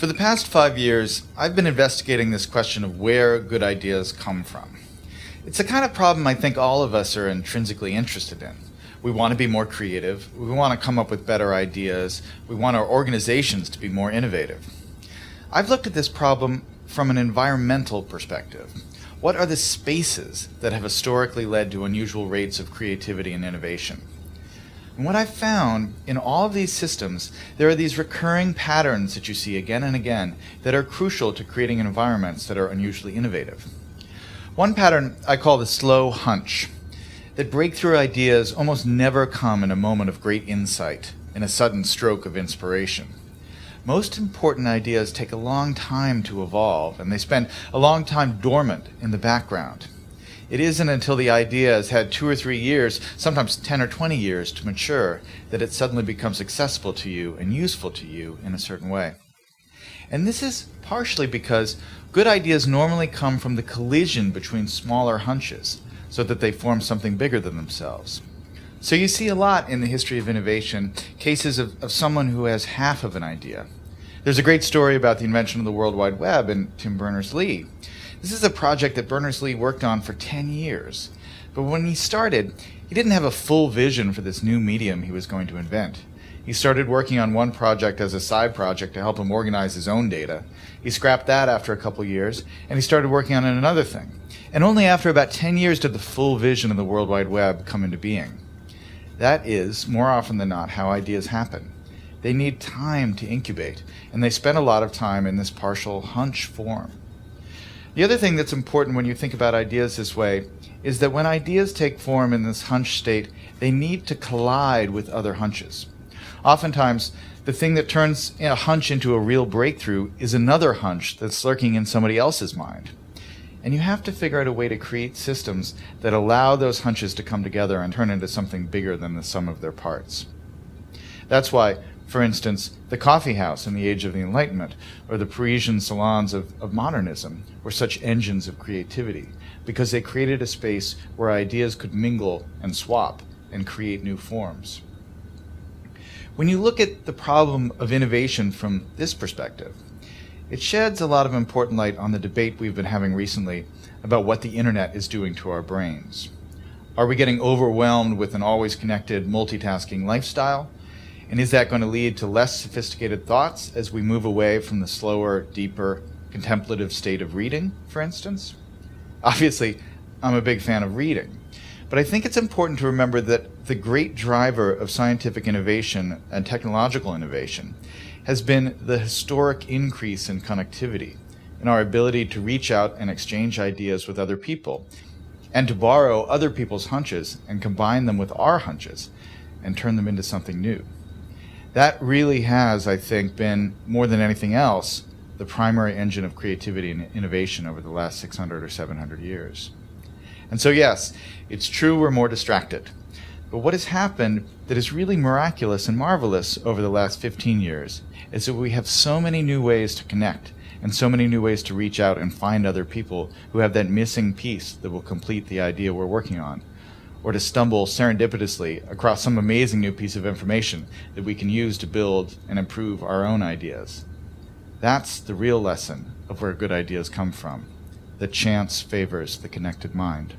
For the past 5 years, I've been investigating this question of where good ideas come from. It's the kind of problem I think all of us are intrinsically interested in. We want to be more creative, we want to come up with better ideas, we want our organizations to be more innovative. I've looked at this problem from an environmental perspective. What are the spaces that have historically led to unusual rates of creativity and innovation? And what I've found in all of these systems, there are these recurring patterns that you see again and again that are crucial to creating environments that are unusually innovative. One pattern I call the slow hunch, that breakthrough ideas almost never come in a moment of great insight, in a sudden stroke of inspiration. Most important ideas take a long time to evolve, and they spend a long time dormant in the background. It isn't until the idea has had 2 or 3 years, sometimes 10 or 20 years to mature, that it suddenly becomes accessible to you and useful to you in a certain way. And this is partially because good ideas normally come from the collision between smaller hunches, so that they form something bigger than themselves. So you see a lot in the history of innovation, cases of someone who has half of an idea. There's a great story about the invention of the World Wide Web and Tim Berners-Lee. This is a project that Berners-Lee worked on for 10 years. But when he started, he didn't have a full vision for this new medium he was going to invent. He started working on one project as a side project to help him organize his own data. He scrapped that after a couple years, and he started working on another thing. And only after about 10 years did the full vision of the World Wide Web come into being. That is, more often than not, how ideas happen. They need time to incubate, and they spend a lot of time in this partial hunch form. The other thing that's important when you think about ideas this way is that when ideas take form in this hunch state, they need to collide with other hunches. Oftentimes, the thing that turns a hunch into a real breakthrough is another hunch that's lurking in somebody else's mind. And you have to figure out a way to create systems that allow those hunches to come together and turn into something bigger than the sum of their parts. That's why, for instance, the coffee house in the Age of the Enlightenment, or the Parisian salons of modernism, were such engines of creativity, because they created a space where ideas could mingle and swap and create new forms. When you look at the problem of innovation from this perspective, it sheds a lot of important light on the debate we've been having recently about what the internet is doing to our brains. Are we getting overwhelmed with an always connected, multitasking lifestyle? And is that going to lead to less sophisticated thoughts as we move away from the slower, deeper, contemplative state of reading, for instance? Obviously, I'm a big fan of reading, but I think it's important to remember that the great driver of scientific innovation and technological innovation has been the historic increase in connectivity, in our ability to reach out and exchange ideas with other people, and to borrow other people's hunches and combine them with our hunches and turn them into something new. That really has, I think, been, more than anything else, the primary engine of creativity and innovation over the last 600 or 700 years. And so yes, it's true we're more distracted. But what has happened that is really miraculous and marvelous over the last 15 years is that we have so many new ways to connect and so many new ways to reach out and find other people who have that missing piece that will complete the idea we're working on, or to stumble serendipitously across some amazing new piece of information that we can use to build and improve our own ideas. That's the real lesson of where good ideas come from, that chance favors the connected mind.